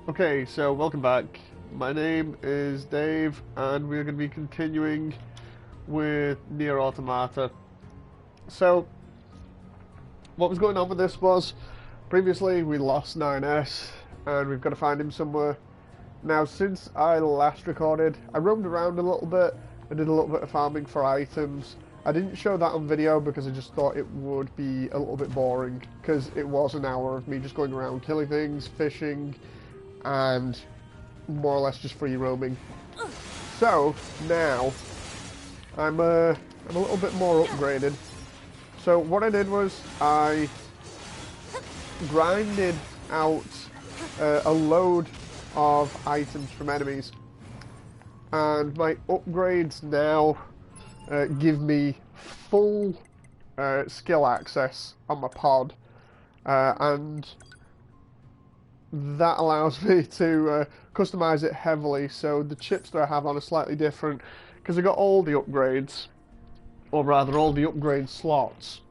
Okay, so welcome back. My name is Dave, and we're going to be continuing with Nier Automata. So, what was going on with this was, previously we lost 9S, and we've got to find him somewhere. Now, since I last recorded, I roamed around a little bit, I did a little bit of farming for items. I didn't show that on video because I just thought it would be a little bit boring, because it was an hour of me just going around killing things, fishing, and more or less just free roaming. So now I'm a little bit more upgraded. So what I did was I grinded out a load of items from enemies, and my upgrades now give me full skill access on my pod, and that allows me to customize it heavily. So the chips that I have on are slightly different because I got all the upgrades, or rather all the upgrade slots.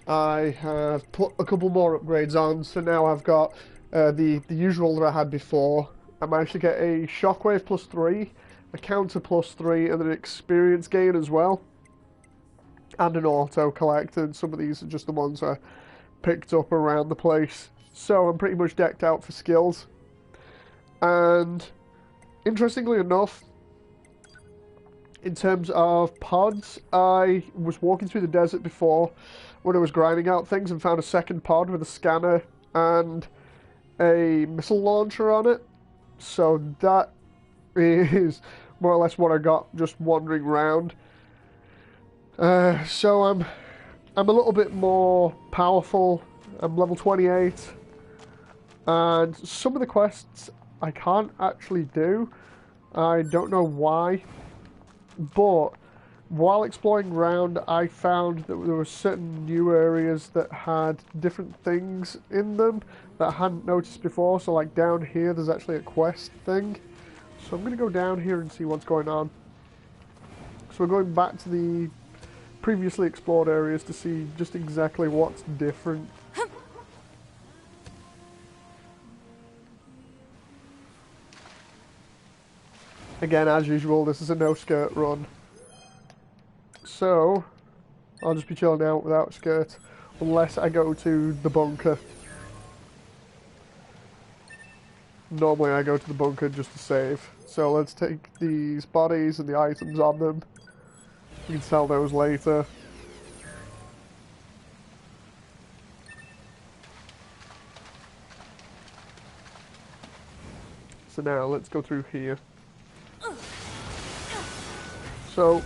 I have put a couple more upgrades on, so now I've got the usual that I had before. I managed to get a shockwave +3, a counter +3, and an experience gain as well, and an auto collector. And some of these are just the ones I picked up around the place. So I'm pretty much decked out for skills. And interestingly enough, in terms of pods, I was walking through the desert before when I was grinding out things and found a second pod with a scanner and a missile launcher on it. So that is more or less what I got just wandering around. So I'm a little bit more powerful. I'm level 28. And some of the quests I can't actually do. I don't know why. But while exploring around, I found that there were certain new areas that had different things in them that I hadn't noticed before. So like down here, there's actually a quest thing. So I'm going to go down here and see what's going on. So we're going back to the previously explored areas to see just exactly what's different. Again, as usual, this is a no-skirt run. So, I'll just be chilling out without skirt, unless I go to the bunker. Normally I go to the bunker just to save. So let's take these bodies and the items on them. We can sell those later. So now, let's go through here. So,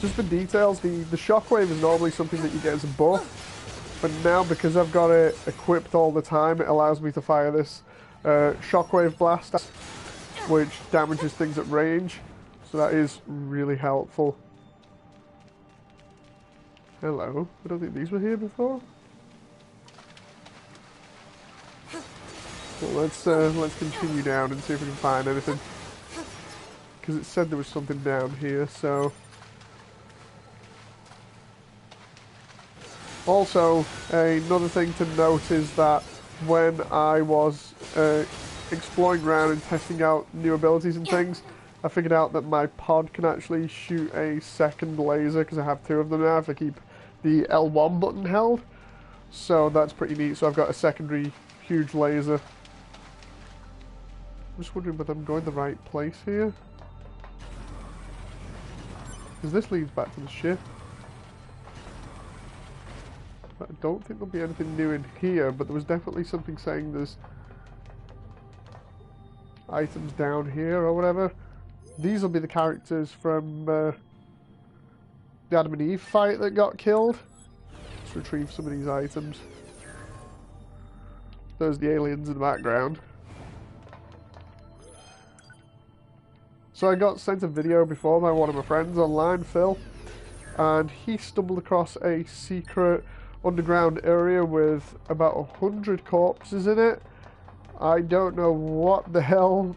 just for details, the shockwave is normally something that you get as a buff, but now because I've got it equipped all the time, it allows me to fire this shockwave blast, which damages things at range, so that is really helpful. Hello, I don't think these were here before. Well, let's continue down and see if we can find anything. Because it said there was something down here, so... Also, another thing to note is that when I was exploring around and testing out new abilities and things, I figured out that my pod can actually shoot a second laser, because I have two of them now if I keep the L1 button held. So that's pretty neat, so I've got a secondary huge laser. I'm just wondering whether I'm going the right place here. Because this leads back to the ship. I don't think there'll be anything new in here, but there was definitely something saying there's items down here or whatever. These will be the characters from the Adam and Eve fight that got killed. Let's retrieve some of these items. There's the aliens in the background. So I got sent a video before by one of my friends online, Phil, and he stumbled across a secret underground area with about 100 corpses in it. I don't know what the hell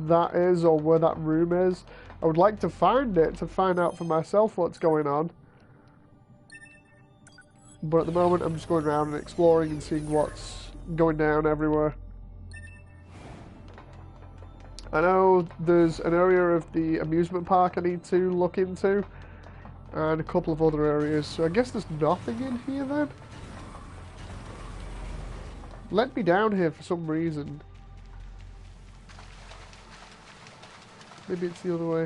that is or where that room is. I would like to find it to find out for myself what's going on. But at the moment I'm just going around and exploring and seeing what's going down everywhere. I know there's an area of the amusement park I need to look into, and a couple of other areas, so I guess there's nothing in here then? Let me down here for some reason. Maybe it's the other way.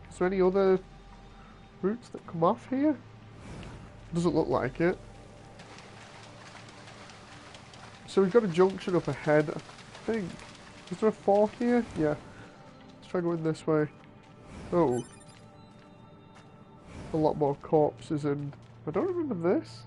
Is there any other routes that come off here? Doesn't look like it. So we've got a junction up ahead, I think. Is there a fork here? Yeah. Let's try going this way. Oh. A lot more corpses and... I don't remember this.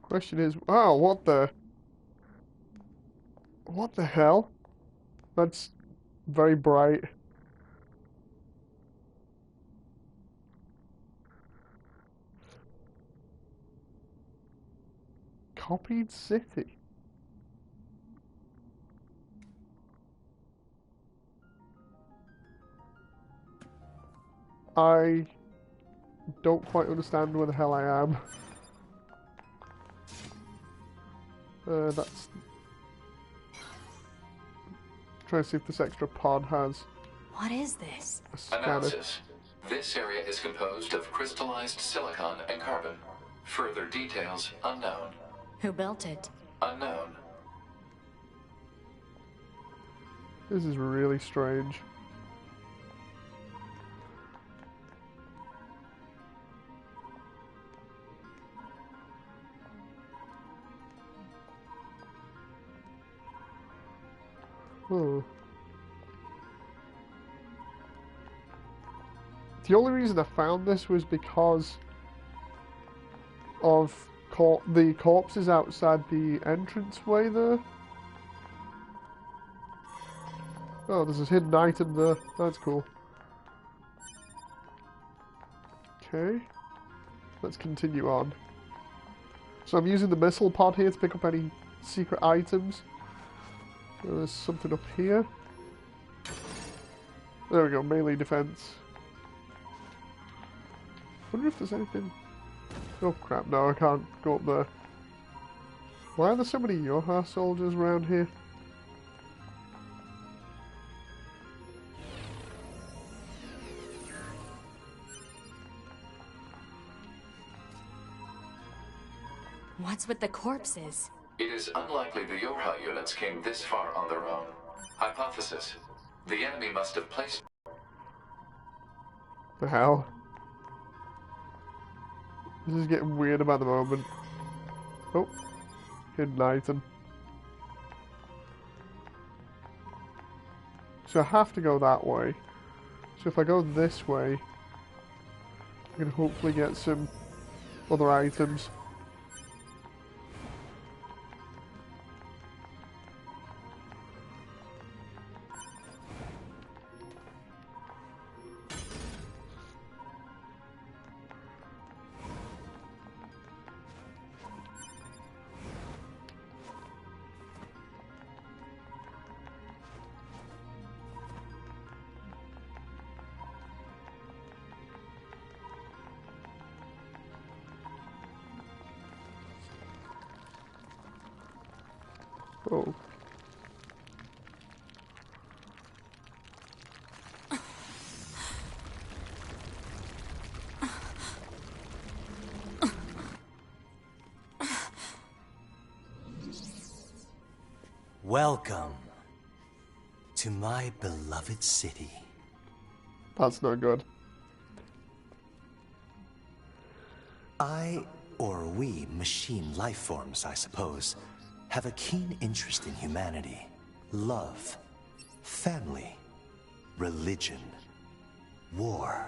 Question is, oh, what the hell? That's very bright. Copied city. I don't quite understand where the hell I am. That's... Try to see if this extra pod has... What is this? A scanner. Analysis. This area is composed of crystallized silicon and carbon. Further details unknown. Who built it? Unknown. This is really strange. Oh. The only reason I found this was because of the corpses outside the entranceway there. Oh, there's a hidden item there. That's cool. Okay. Let's continue on. So I'm using the missile pod here to pick up any secret items. There's something up here. There we go, melee defense. Wonder if there's anything... Oh crap, no, I can't go up there. Why are there so many Yoha soldiers around here? What's with the corpses? It is unlikely the Yoha units came this far on their own. Hypothesis. The enemy must have placed... The hell? This is getting weird about the moment. Oh. Hidden item. So I have to go that way. So if I go this way, I can hopefully get some other items. Oh. Welcome to my beloved city. That's not good. I, or we, machine life forms, I suppose, have a keen interest in humanity, love, family, religion, war.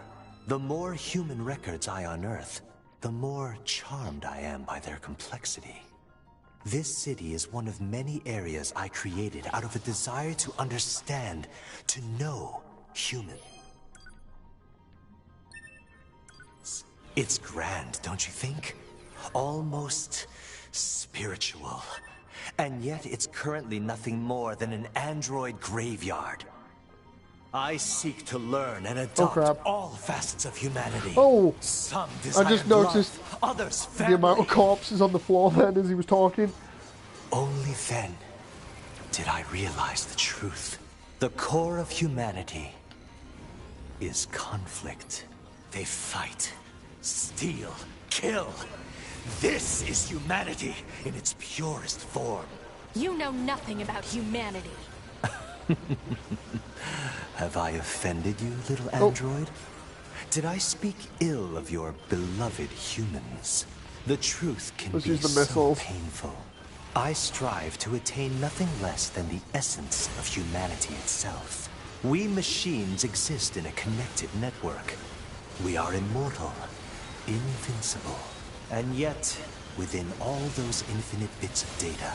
The more human records I unearth, the more charmed I am by their complexity. This city is one of many areas I created out of a desire to understand, to know human. It's grand, don't you think? almost spiritual. And yet it's currently nothing more than an android graveyard. I seek to learn and Oh adopt crap. all facets of humanity. Oh! Some I desire just noticed love, others the amount of family. corpses on the floor then as he was talking. Only then did I realize the truth. The core of humanity is conflict. They fight, steal, kill. This is humanity in its purest form. You know nothing about humanity. Have I offended you, little android? Did I speak ill of your beloved humans? The truth can Let's be use the so missiles. painful. I strive to attain nothing less than the essence of humanity itself. We machines exist in a connected network. We are immortal, invincible. And yet, within all those infinite bits of data,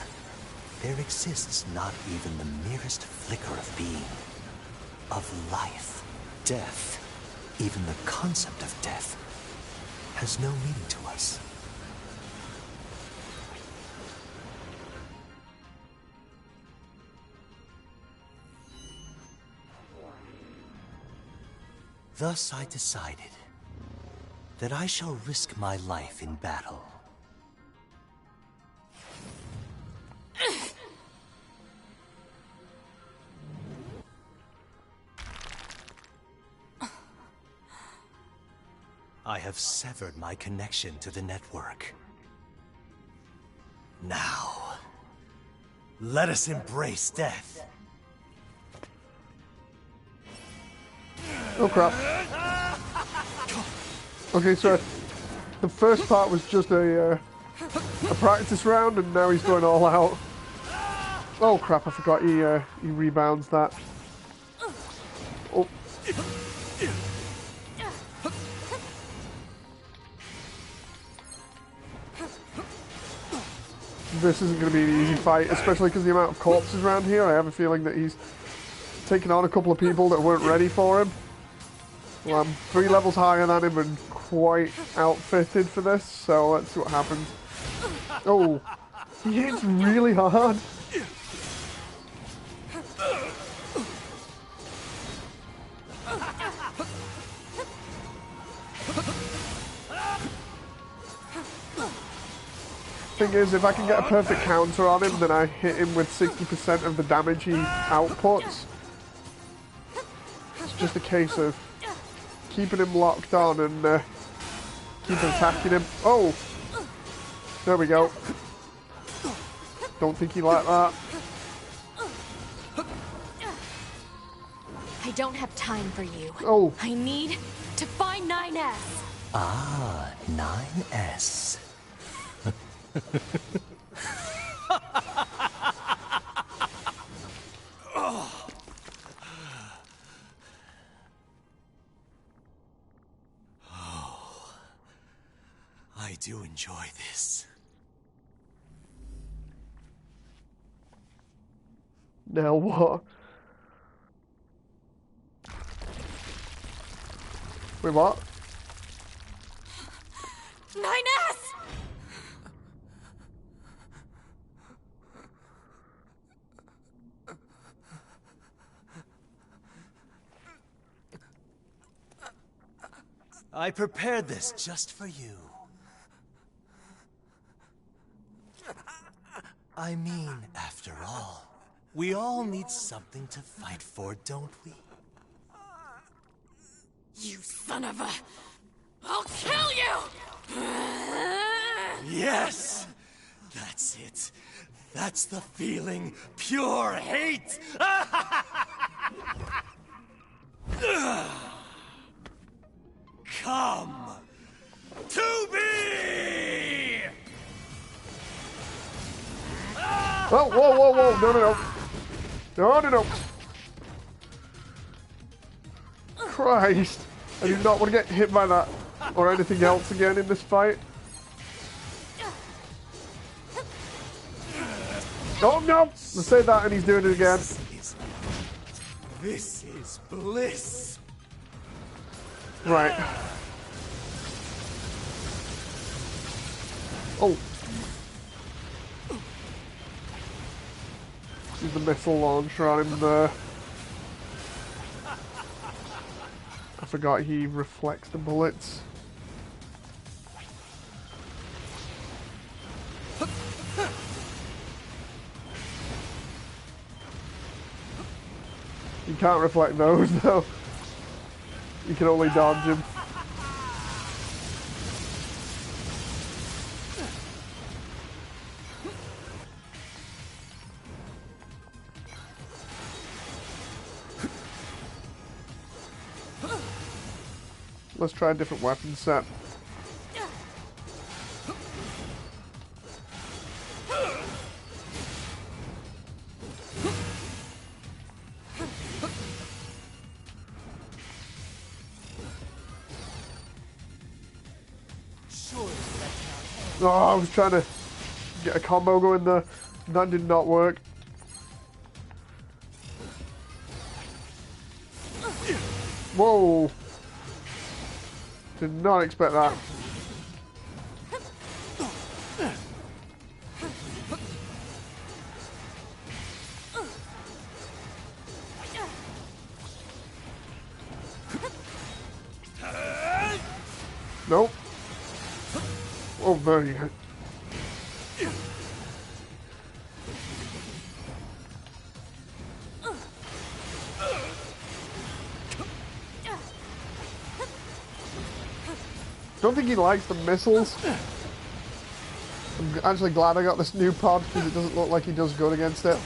there exists not even the merest flicker of being, of life. Death, even the concept of death, has no meaning to us. Thus I decided that I shall risk my life in battle. I have severed my connection to the network. Now, let us embrace death. Oh crap. Okay, so the first part was just a practice round, and now he's going all out. Oh crap, I forgot he rebounds that. Oh. This isn't going to be an easy fight, especially because the amount of corpses around here. I have a feeling that he's taken on a couple of people that weren't ready for him. Well, I'm 3 levels higher than him and quite outfitted for this, so let's see what happens. Oh, he hits really hard. Thing is, if I can get a perfect counter on him, then I hit him with 60% of the damage he outputs. It's just a case of keeping him locked on and keep attacking him. Oh! There we go. Don't think he liked that. I don't have time for you. Oh! I need to find 9S. Ah, 9S. I do enjoy this. Now what? Wait, what? 9S! I prepared this just for you. I mean, after all, we all need something to fight for, don't we? You son of a... I'll kill you! Yes! That's it. That's the feeling. Pure hate! Come to me! Oh, whoa, whoa, whoa! No, no, no! No, no, no! Christ! I do not want to get hit by that or anything else again in this fight. Oh no! Let's say that and he's doing it again. This is bliss. Right. Oh! Use the missile launcher on him there. I forgot he reflects the bullets. You can't reflect those though. You can only dodge him. Let's try a different weapon set. Oh, I was trying to get a combo going there. That did not work. Whoa! Did not expect that. Nope. Oh, there you go. Don't think he likes the missiles. I'm actually glad I got this new pod because it doesn't look like he does good against it.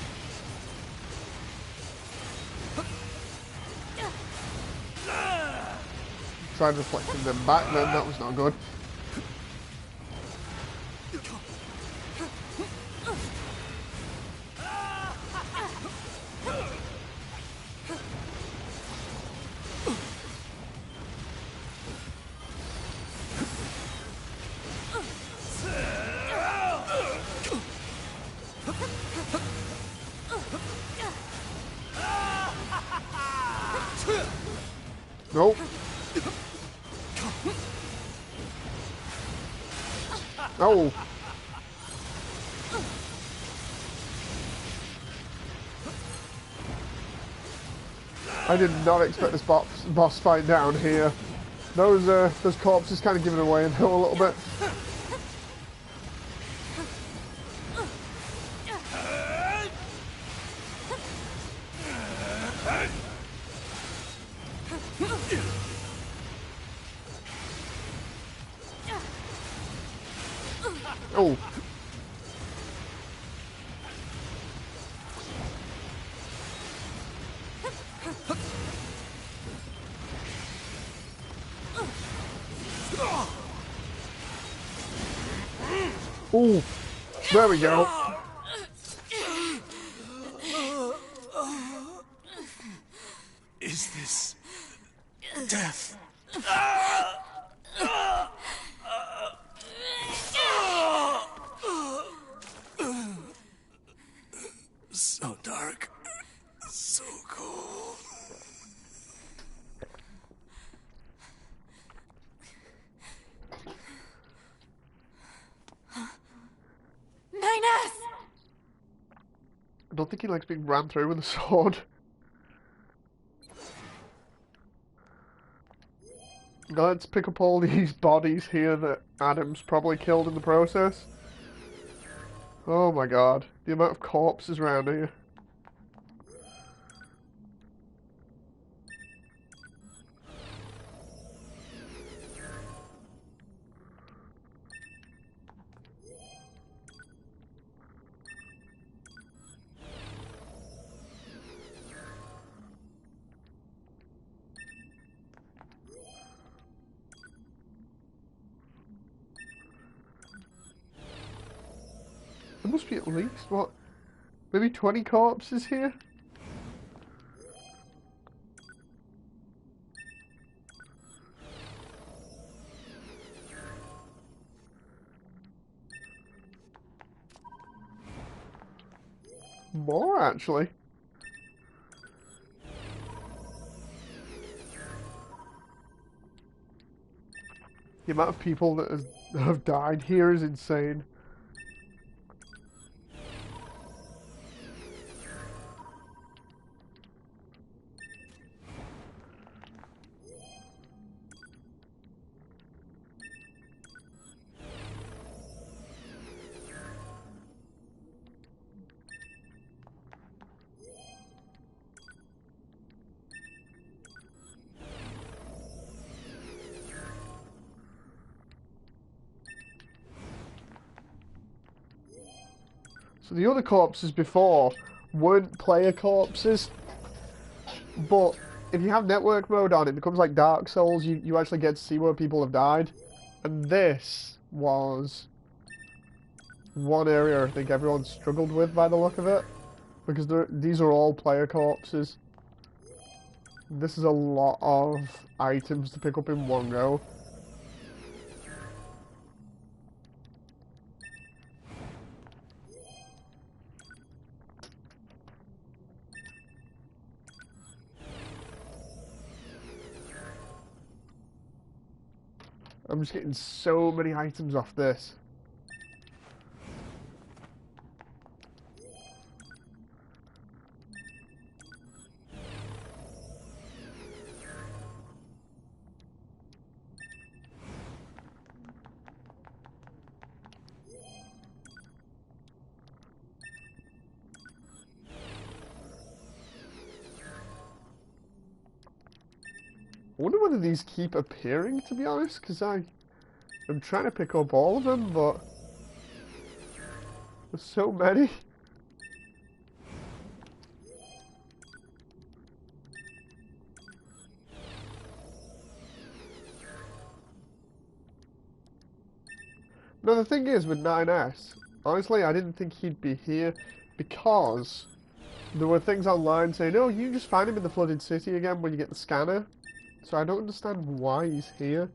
Tried reflecting them back then, that was not good. Nope. Oh. I did not expect this boss fight down here. Those corpses kind of giving away though a little bit. Oh. Oh. There we go. Is this death? So dark, so cold. Minus! I don't think he likes being ran through with a sword. Let's pick up all these bodies here that Adam's probably killed in the process. Oh my god, the amount of corpses around here. There must be at least, what, maybe 20 corpses here? More, actually. The amount of people that have died here is insane. So the other corpses before weren't player corpses, but if you have network mode on, it becomes like Dark Souls. You actually get to see where people have died. And this was one area I think everyone struggled with by the look of it, because these are all player corpses. This is a lot of items to pick up in one go. I'm just getting so many items off this. I wonder whether these keep appearing, to be honest, because I'm trying to pick up all of them, but there's so many. No, the thing is with 9S, honestly, I didn't think he'd be here because there were things online saying, oh, you just find him in the flooded city again when you get the scanner. So I don't understand why he's here.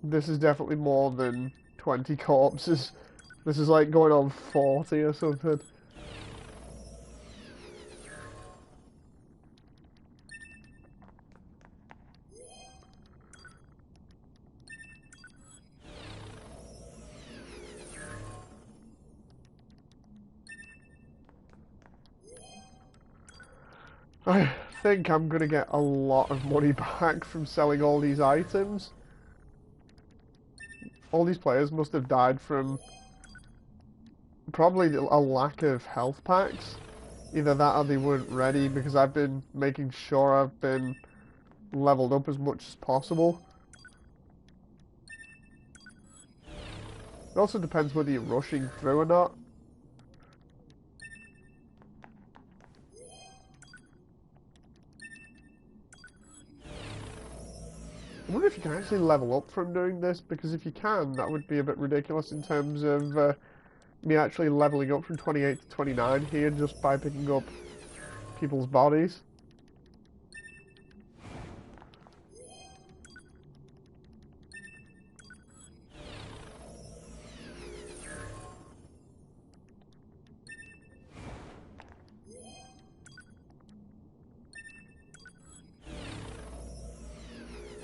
This is definitely more than 20 corpses. This is like going on 40 or something. I think I'm gonna get a lot of money back from selling all these items. All these players must have died from probably a lack of health packs. Either that or they weren't ready, because I've been making sure I've been leveled up as much as possible. It also depends whether you're rushing through or not. I wonder if you can actually level up from doing this, because if you can, that would be a bit ridiculous in terms of me actually leveling up from 28 to 29 here just by picking up people's bodies.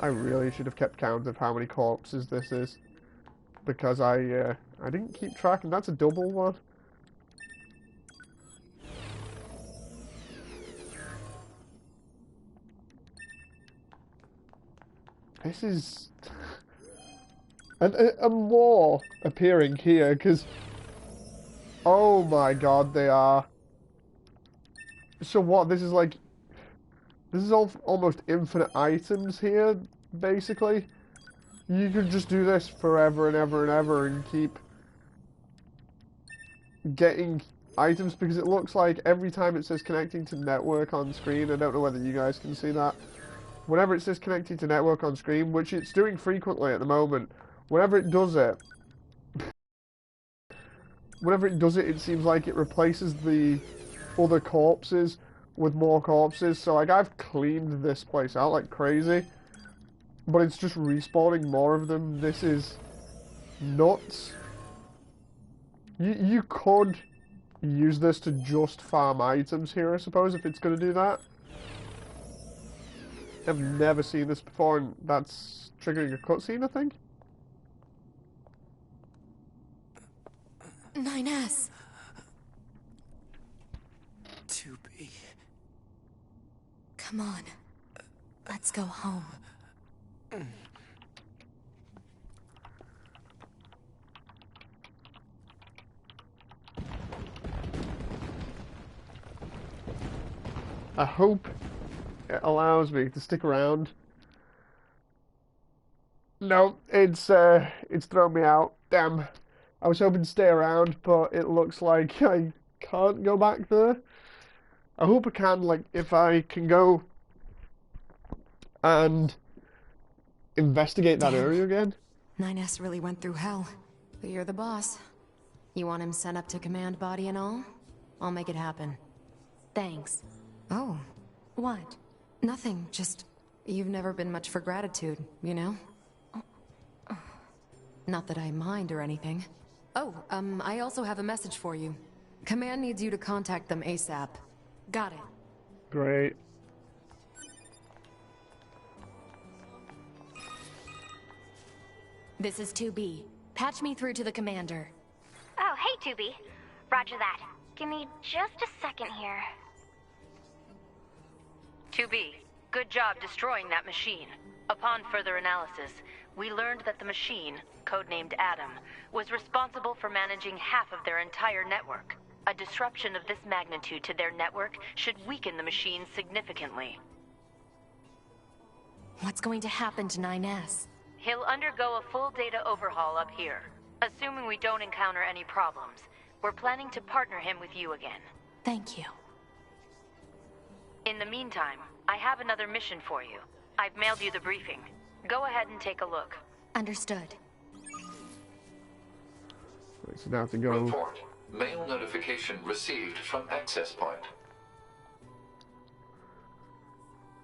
I really should have kept count of how many corpses this is, because I didn't keep track, and that's a double one. This is and more appearing here, because oh my god, they are. So what? This is like, this is all almost infinite items here, basically. You could just do this forever and ever and ever and keep getting items, because it looks like every time it says connecting to network on screen, I don't know whether you guys can see that, whenever it says connecting to network on screen, which it's doing frequently at the moment, whenever it does it, it seems like it replaces the other corpses with more corpses. So like I've cleaned this place out like crazy, but it's just respawning more of them. This is nuts. You could use this to just farm items here, I suppose, if it's going to do that. I've never seen this before, and that's triggering a cutscene, I think. 9S. 2B. Come on. Let's go home. I hope it allows me to stick around. No, it's thrown me out. Damn. I was hoping to stay around, but it looks like I can't go back there. I hope I can, like, if I can go and investigate that area again. 9S really went through hell. But you're the boss. You want him sent up to command body and all? I'll make it happen. Thanks. Oh. What? Nothing, just... You've never been much for gratitude, you know? Not that I mind or anything. Oh, I also have a message for you. Command needs you to contact them ASAP. Got it. Great. This is 2B. Patch me through to the commander. Oh, hey, 2B. Roger that. Give me just a second here. 2B, good job destroying that machine. Upon further analysis, we learned that the machine, codenamed Adam, was responsible for managing half of their entire network. A disruption of this magnitude to their network should weaken the machine significantly. What's going to happen to 9S? He'll undergo a full data overhaul up here. Assuming we don't encounter any problems, we're planning to partner him with you again. Thank you. In the meantime, I have another mission for you. I've mailed you the briefing. Go ahead and take a look. Understood. Right, so now I have to go. Report. Mail notification received from access point.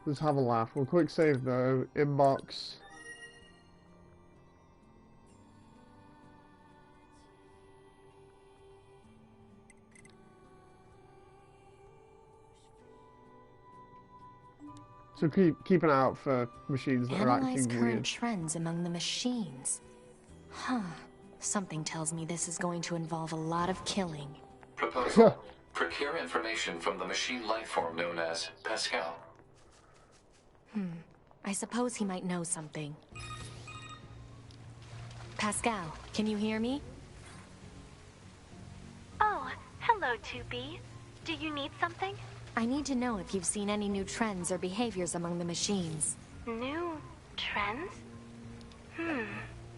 Let's have a laugh. We'll quick save though. Inbox. So keep an eye out for machines that are Analyze acting current weird. trends among the machines. Huh. Something tells me this is going to involve a lot of killing. Proposal. Procure information from the machine lifeform known as Pascal. I suppose he might know something. Pascal, can you hear me? Oh, hello, 2B. Do you need something? I need to know if you've seen any new trends or behaviors among the machines. New trends?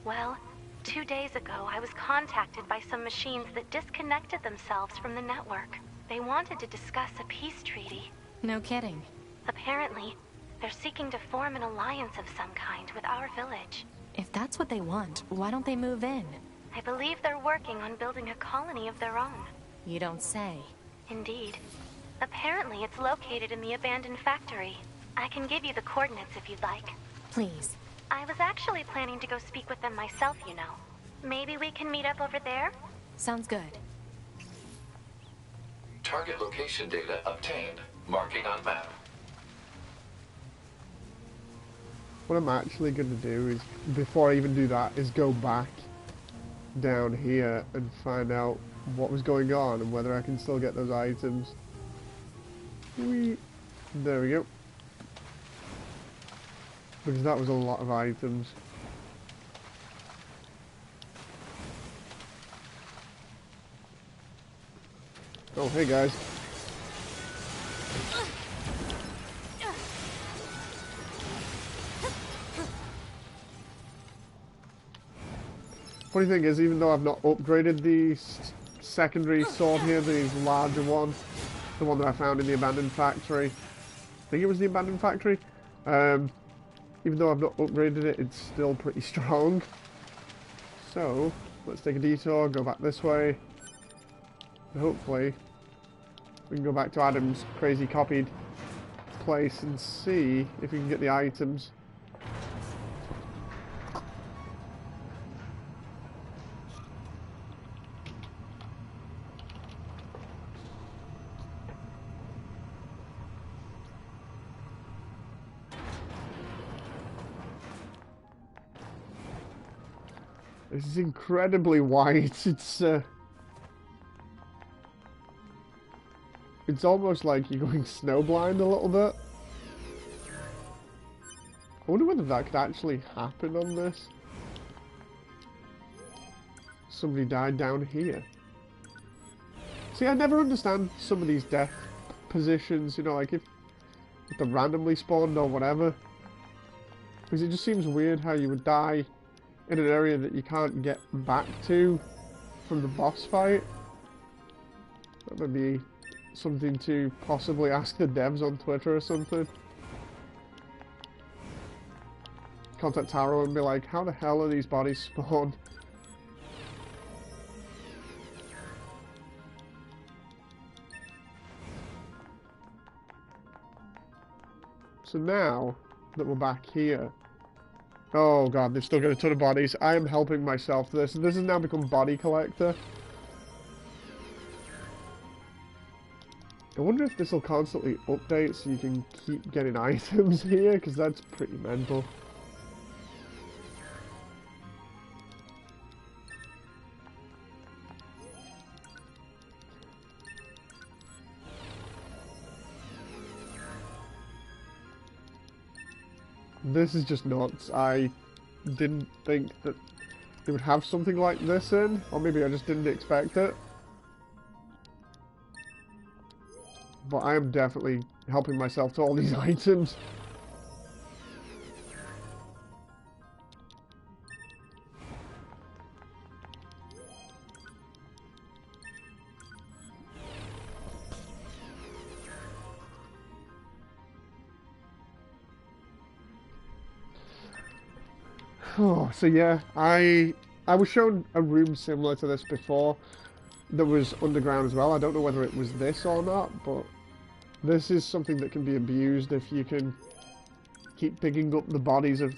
Well, 2 days ago, I was contacted by some machines that disconnected themselves from the network. They wanted to discuss a peace treaty. No kidding. Apparently, they're seeking to form an alliance of some kind with our village. If that's what they want, why don't they move in? I believe they're working on building a colony of their own. You don't say. Indeed. Apparently, it's located in the abandoned factory. I can give you the coordinates if you'd like. Please. I was actually planning to go speak with them myself, you know. Maybe we can meet up over there? Sounds good. Target location data obtained. Marking on map. What I'm actually going to do is, before I even do that, is go back down here and find out what was going on and whether I can still get those items. There we go. Because that was a lot of items. Oh, hey guys. Funny thing is, even though I've not upgraded the secondary sword here, the larger one, the one that I found in the abandoned factory, I think it was the abandoned factory, even though I've not upgraded it, it's still pretty strong. So, let's take a detour, go back this way, and hopefully We can go back to Adam's crazy copied place and see if we can get the items. This is incredibly white. It's almost like you're going snowblind a little bit. I wonder whether that could actually happen on this. Somebody died down here. See, I never understand some of these death positions, you know, like if they're randomly spawned or whatever. Because it just seems weird how you would die in an area that you can't get back to from the boss fight. That would be something to possibly ask the devs on Twitter or something. Contact Taro and be like, how the hell are these bodies spawned? So now that we're back here, oh god, they've still got a ton of bodies. I am helping myself to this. This has now become body collector. I wonder if this will constantly update so you can keep getting items here, because that's pretty mental. This is just nuts. I didn't think that they would have something like this in, or maybe I just didn't expect it. But I am definitely helping myself to all these items. Oh, so yeah, I was shown a room similar to this before that was underground as well. I don't know whether it was this or not, but this is something that can be abused if you can keep picking up the bodies of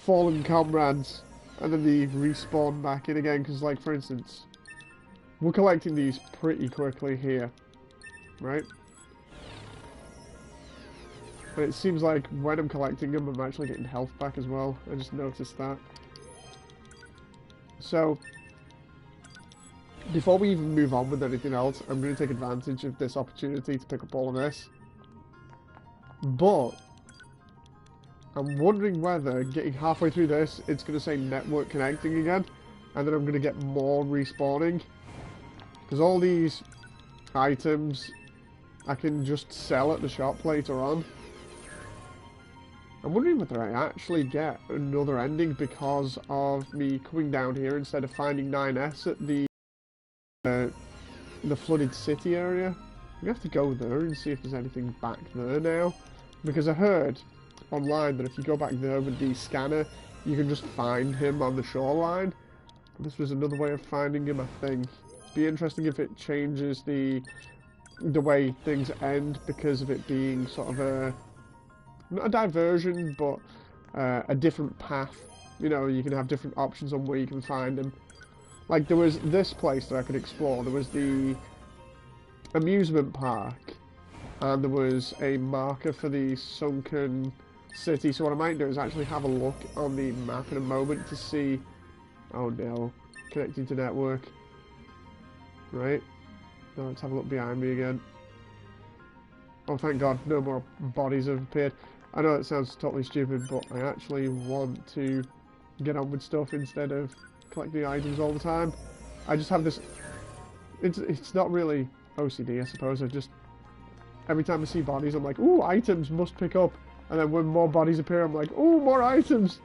fallen comrades and then they respawn back in again. Because, like, for instance, we're collecting these pretty quickly here, right? But it seems like when I'm collecting them, I'm actually getting health back as well. I just noticed that. So, before we even move on with anything else, I'm going to take advantage of this opportunity to pick up all of this. But, I'm wondering whether, getting halfway through this, it's going to say network connecting again. And then I'm going to get more respawning. Because all these items, I can just sell at the shop later on. I'm wondering whether I actually get another ending because of me coming down here instead of finding 9S at the flooded city area. We have to go there and see if there's anything back there now. Because I heard online that if you go back there with the scanner, you can just find him on the shoreline. But this was another way of finding him, I think. Be interesting if it changes the way things end because of it being sort of a... not a diversion, but a different path. You know, you can have different options on where you can find them. Like, there was this place that I could explore. There was the amusement park, and there was a marker for the sunken city. So what I might do is actually have a look on the map in a moment to see... oh no, connecting to network. Right. Now let's have a look behind me again. Oh, thank God, no more bodies have appeared. I know it sounds totally stupid, but I actually want to get on with stuff instead of collecting items all the time. I just have this... It's not really OCD, I suppose. I just... every time I see bodies, I'm like, ooh, items must pick up. And then when more bodies appear, I'm like, ooh, more items.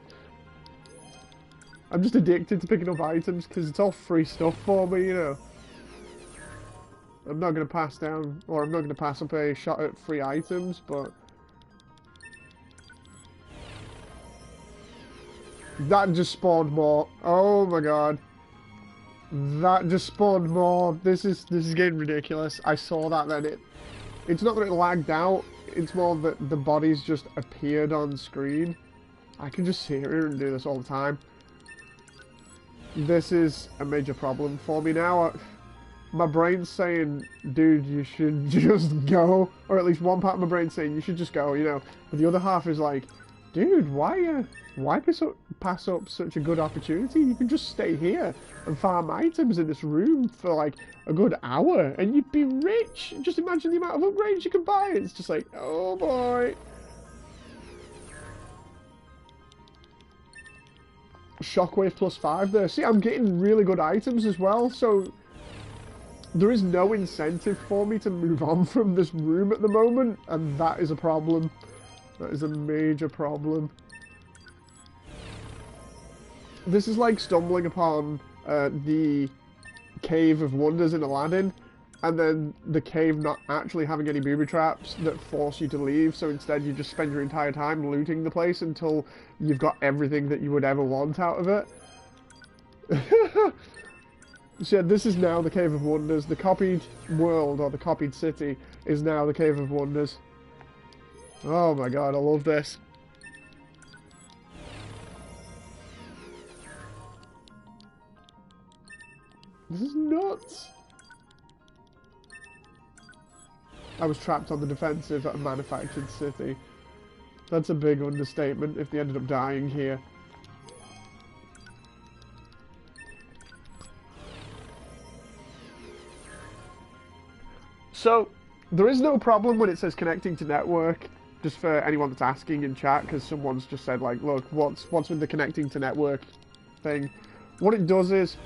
I'm just addicted to picking up items because it's all free stuff for me, you know. I'm not going to pass down, or I'm not going to pass up a shot at free items, but... that just spawned more. Oh my god. That just spawned more. This is getting ridiculous. I saw that then. It's not that it lagged out. It's more that the bodies just appeared on screen. I can just sit here and do this all the time. This is a major problem for me now. My brain's saying, dude, you should just go. Or at least one part of my brain's saying, you should just go, you know. But the other half is like, dude, why pass up such a good opportunity? You can just stay here and farm items in this room for like a good hour and you'd be rich. Just imagine the amount of upgrades you can buy. It's just like, oh boy. Shockwave +5 there. See, I'm getting really good items as well, so there is no incentive for me to move on from this room at the moment, and that is a problem. That is a major problem. This is like stumbling upon the Cave of Wonders in Aladdin, and then the cave not actually having any booby traps that force you to leave, so instead you just spend your entire time looting the place until you've got everything that you would ever want out of it. So yeah, this is now the Cave of Wonders. The copied world, or the copied city, is now the Cave of Wonders. Oh my god, I love this. This is nuts. I was trapped on the defensive at a manufactured city. That's a big understatement if they ended up dying here. So, there is no problem when it says connecting to network, just for anyone that's asking in chat, because someone's just said, like, look, what's with the connecting to network thing? What it does is,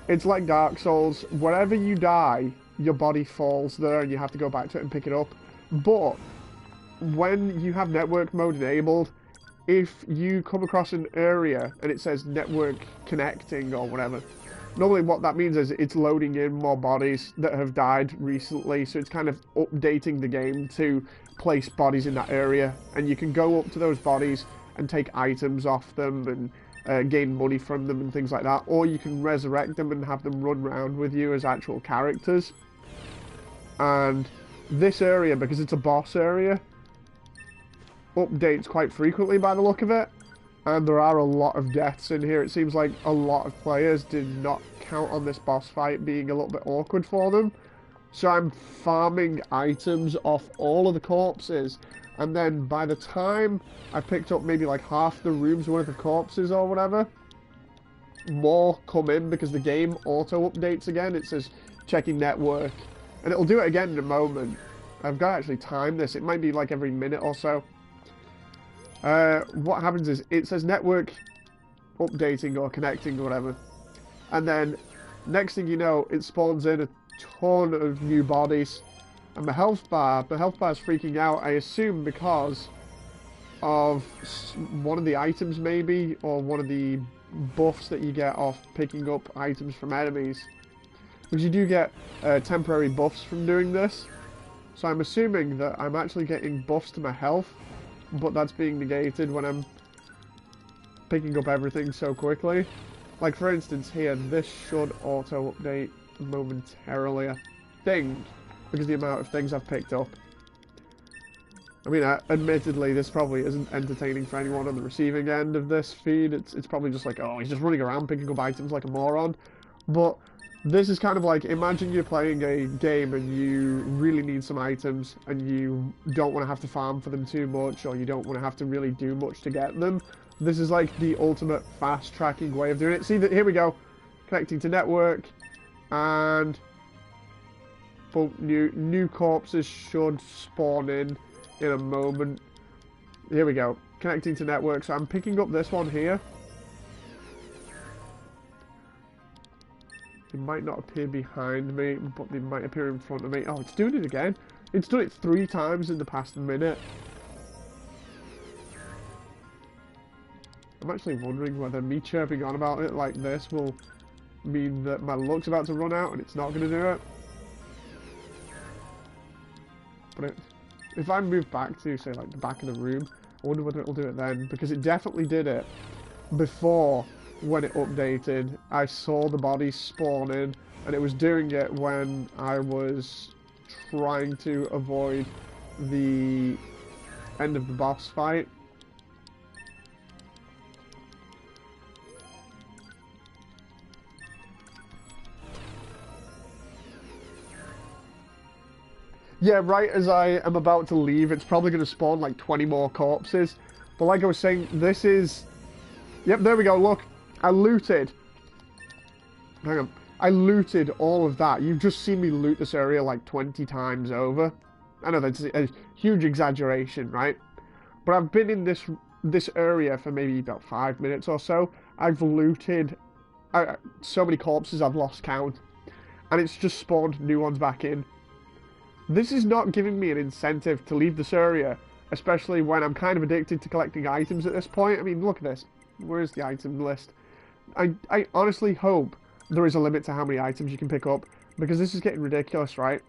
it's like Dark Souls. Wherever you die, your body falls there and you have to go back to it and pick it up. But when you have network mode enabled, if you come across an area and it says network connecting or whatever, normally what that means is it's loading in more bodies that have died recently, so it's kind of updating the game to place bodies in that area, and you can go up to those bodies and take items off them and gain money from them and things like that, or you can resurrect them and have them run around with you as actual characters. And this area, because it's a boss area, updates quite frequently by the look of it, and there are a lot of deaths in here. It seems like a lot of players did not count on this boss fight being a little bit awkward for them, so I'm farming items off all of the corpses, and then by the time I picked up maybe like half the room's worth of corpses or whatever, more come in because the game auto updates again. It says checking network, and it'll do it again in a moment. I've got to actually time this. It might be like every minute or so. What happens is it says network updating or connecting or whatever, and then next thing you know, it spawns in a ton of new bodies, and the health bar is freaking out, I assume because of one of the items maybe, or one of the buffs that you get off picking up items from enemies, because you do get temporary buffs from doing this. So I'm assuming that I'm actually getting buffs to my health, but that's being negated when I'm picking up everything so quickly. Like for instance here, this should auto update momentarily, I think, because of the amount of things I've picked up. I mean, admittedly, this probably isn't entertaining for anyone on the receiving end of this feed. It's probably just like, oh, he's just running around picking up items like a moron. But this is kind of like, imagine you're playing a game and you really need some items and you don't want to have to farm for them too much, or you don't want to have to really do much to get them. This is like the ultimate fast tracking way of doing it. See, that here we go, connecting to network, and boom, new corpses should spawn in a moment. Here we go, connecting to network. So I'm picking up this one here. It might not appear behind me, but they might appear in front of me. Oh, it's doing it again. It's done it 3 times in the past minute. I'm actually wondering whether me chirping on about it like this will mean that my luck's about to run out and it's not going to do it. But if I move back to, say, like the back of the room, I wonder whether it'll do it then, because it definitely did it before when it updated I saw the bodies spawn in, and it was doing it when I was trying to avoid the end of the boss fight. Yeah, right as I am about to leave, it's probably going to spawn like 20 more corpses. But like I was saying, this is... Yep, there we go, look. I looted. Hang on. I looted all of that. You've just seen me loot this area like 20 times over. I know that's a huge exaggeration, right? But I've been in this area for maybe about 5 minutes or so. I've looted so many corpses I've lost count. And it's just spawned new ones back in. This is not giving me an incentive to leave this area, especially when I'm kind of addicted to collecting items at this point. I mean, look at this. Where is the item list? I honestly hope there is a limit to how many items you can pick up, because this is getting ridiculous, right?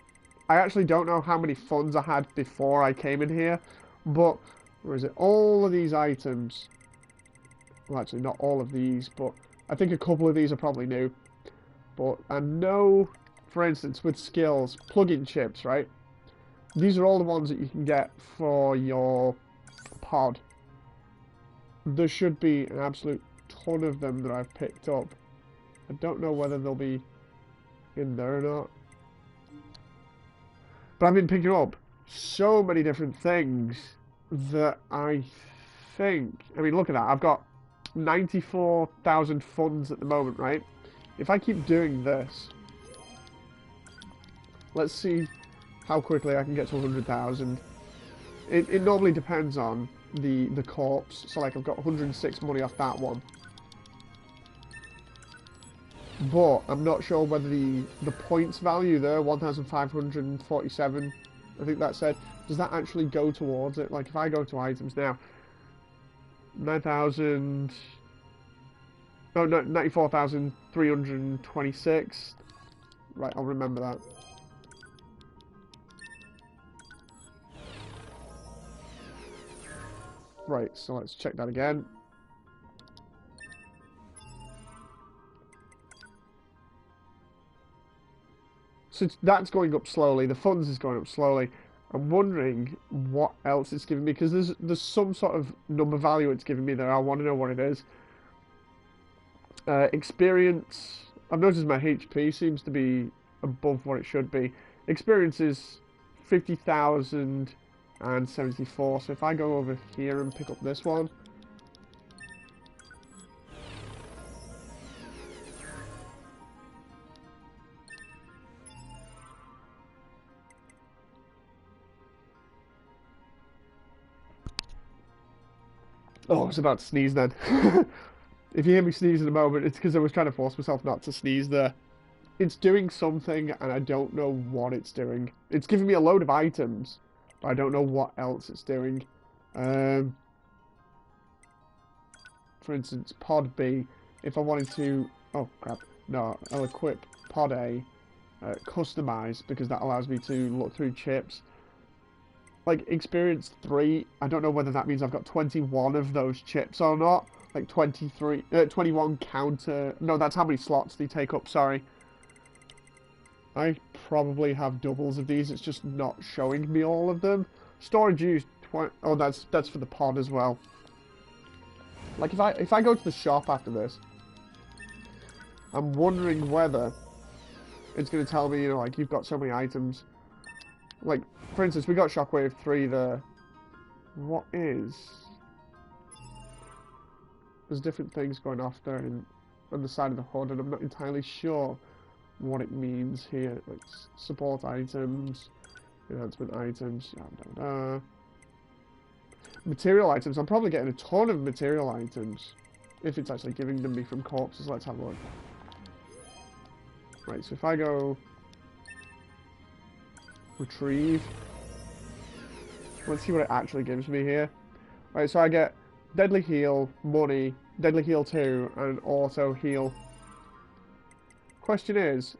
I actually don't know how many funds I had before I came in here, but where is it? All of these items. Well, actually, not all of these, but I think a couple of these are probably new. But I know, for instance, with skills, plug-in chips, right? These are all the ones that you can get for your pod. There should be an absolute ton of them that I've picked up. I don't know whether they'll be in there or not. But I've been picking up so many different things that I think... I mean, look at that. I've got 94,000 funds at the moment, right? If I keep doing this... Let's see how quickly I can get to 100,000. It normally depends on the corpse. So, like, I've got 106 money off that one. But I'm not sure whether the points value there, 1,547, I think that said, does that actually go towards it? Like, if I go to items now, 9,000... No, 94,326. Right, I'll remember that. Right, so let's check that again. So that's going up slowly. The funds is going up slowly. I'm wondering what else it's giving me, because there's some sort of number value it's giving me there. I want to know what it is. Experience. I've noticed my HP seems to be above what it should be. Experience is 50,074. So if I go over here and pick up this one. Oh, I was about to sneeze then. If you hear me sneeze in a moment, it's because I was trying to force myself not to sneeze there. It's doing something, and I don't know what it's doing. It's giving me a load of items, but I don't know what else it's doing. For instance, Pod B, if I wanted to... Oh, crap. No, I'll equip Pod A, customize, because that allows me to look through chips. Like, experience 3, I don't know whether that means I've got 21 of those chips or not. Like 21 counter... No, that's how many slots they take up, sorry. I probably have doubles of these, it's just not showing me all of them. Storage used... Oh, that's for the pod as well. Like, if I go to the shop after this, I'm wondering whether it's going to tell me, you know, like, you've got so many items. Like, for instance, we got Shockwave 3 there. What is... There's different things going off there on the side of the hood, and I'm not entirely sure what it means here. Like, support items, enhancement items, material items. I'm probably getting a ton of material items, if it's actually giving them me from corpses. Let's have a look. Right, so if I go... Retrieve. Let's see what it actually gives me here. Right, so I get Deadly Heal, Money, Deadly Heal 2, and Auto Heal. Question is,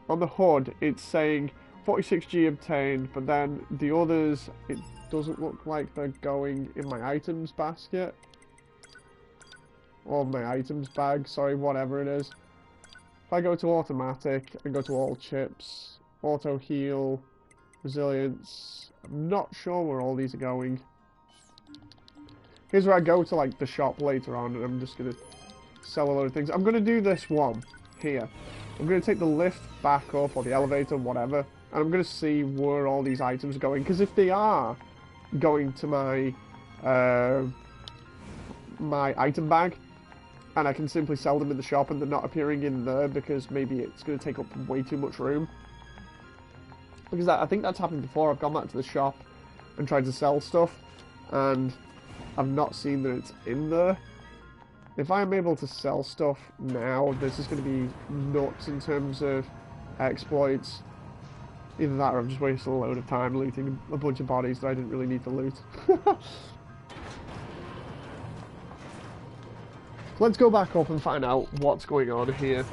on the HUD, it's saying 46G obtained, but then the others, it doesn't look like they're going in my items basket. or my items bag, sorry, whatever it is. If I go to automatic and go to all chips, auto heal, resilience, I'm not sure where all these are going. Here's where I go to like the shop later on, and I'm just gonna sell a load of things. I'm gonna do this one here. I'm gonna take the lift back up, or the elevator, whatever, and I'm gonna see where all these items are going. Because if they are going to my my item bag, and I can simply sell them in the shop, and they're not appearing in there because maybe it's gonna take up way too much room. Because I think that's happened before. I've gone back to the shop and tried to sell stuff, and I've not seen that it's in there. If I'm able to sell stuff now, this is going to be nuts in terms of exploits. Either that or I've just wasted a load of time looting a bunch of bodies that I didn't really need to loot. Let's go back up and find out what's going on here.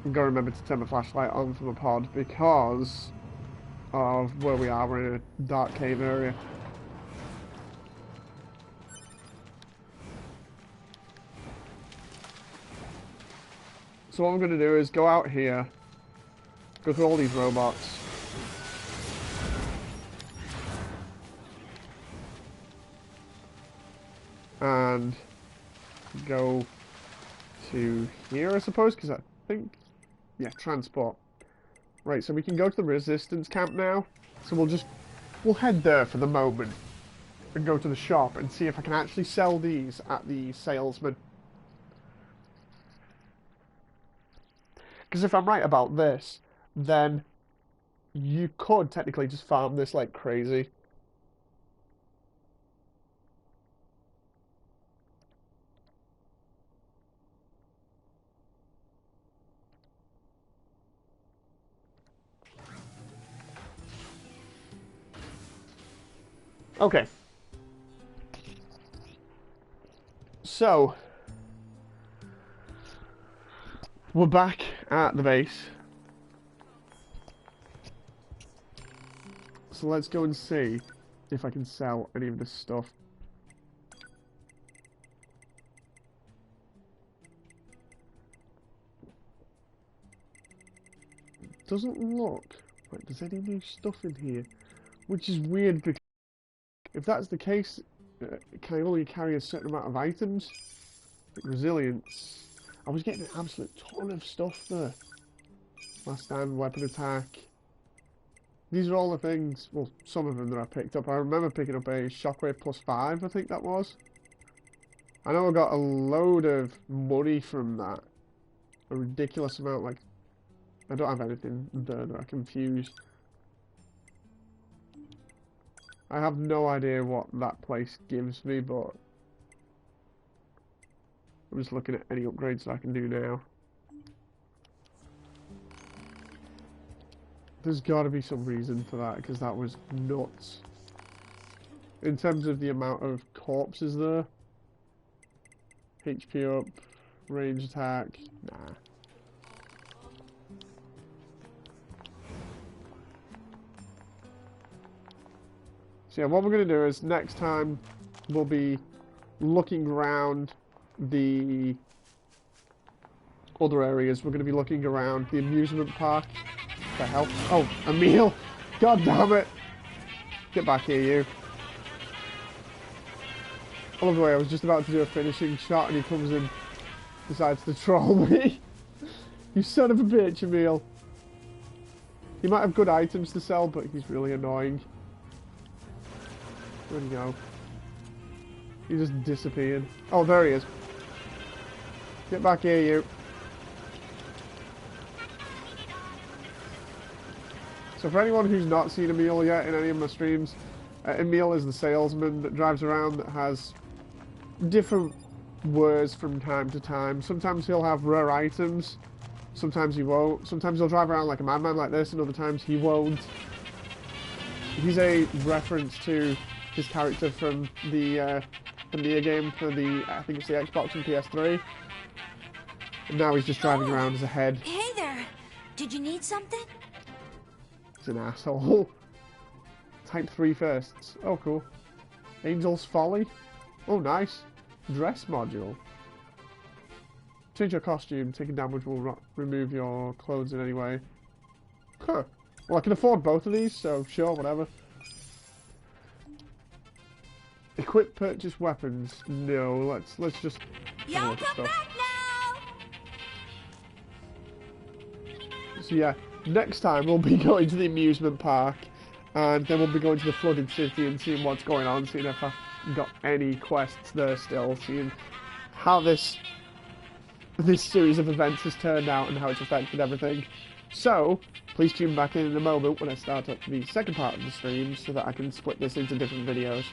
I'm going to remember to turn the flashlight on from the pod because of where we are. We're in a dark cave area. So what I'm going to do is go out here, go through all these robots, and go to here, I suppose, because I think... Yeah, transport. Right, so we can go to the resistance camp now. So we'll head there for the moment and go to the shop and see if I can actually sell these at the salesman. Because if I'm right about this, then you could technically just farm this like crazy. Okay. So, we're back at the base. So let's go and see if I can sell any of this stuff. Doesn't look like there's any new stuff in here, which is weird because if that's the case, can I only carry a certain amount of items? Like resilience. I was getting an absolute ton of stuff there. Last stand, weapon attack. These are all the things, well, some of them that I picked up. I remember picking up a shockwave +5, I think that was. I know I got a load of money from that. A ridiculous amount, like, I don't have anything there that I can fuse. I have no idea what that place gives me, but I'm just looking at any upgrades that I can do now. There's got to be some reason for that, because that was nuts. In terms of the amount of corpses there. HP up, range attack, nah. So yeah, what we're going to do is next time we'll be looking around the other areas. We're going to be looking around the amusement park. What the hell? Oh, Emil! God damn it! Get back here, you. I love the way I was just about to do a finishing shot and he comes in, decides to troll me. You son of a bitch, Emil. He might have good items to sell, but he's really annoying. Where'd he go? He just disappeared. Oh, there he is. Get back here, you. So for anyone who's not seen Emil yet in any of my streams, Emil is the salesman that drives around that has different words from time to time. Sometimes he'll have rare items, sometimes he won't. Sometimes he'll drive around like a madman like this, and other times he won't. He's a reference to his character from the the Nier game for the, I think it's the Xbox and PS3. And now he's just driving around as a head. Hey there. Did you need something? He's an asshole. Type 3 firsts. Oh, cool. Angel's Folly. Oh, nice. Dress module. Change your costume. Taking damage will remove your clothes in any way. Huh. Well, I can afford both of these, so sure, whatever. Equip purchase weapons. No, let's just. Y'all come back now. So yeah, next time we'll be going to the amusement park, and then we'll be going to the flooded city and seeing what's going on, seeing if I've got any quests there still, seeing how this series of events has turned out and how it's affected everything. So, please tune back in a moment when I start up the second part of the stream so that I can split this into different videos.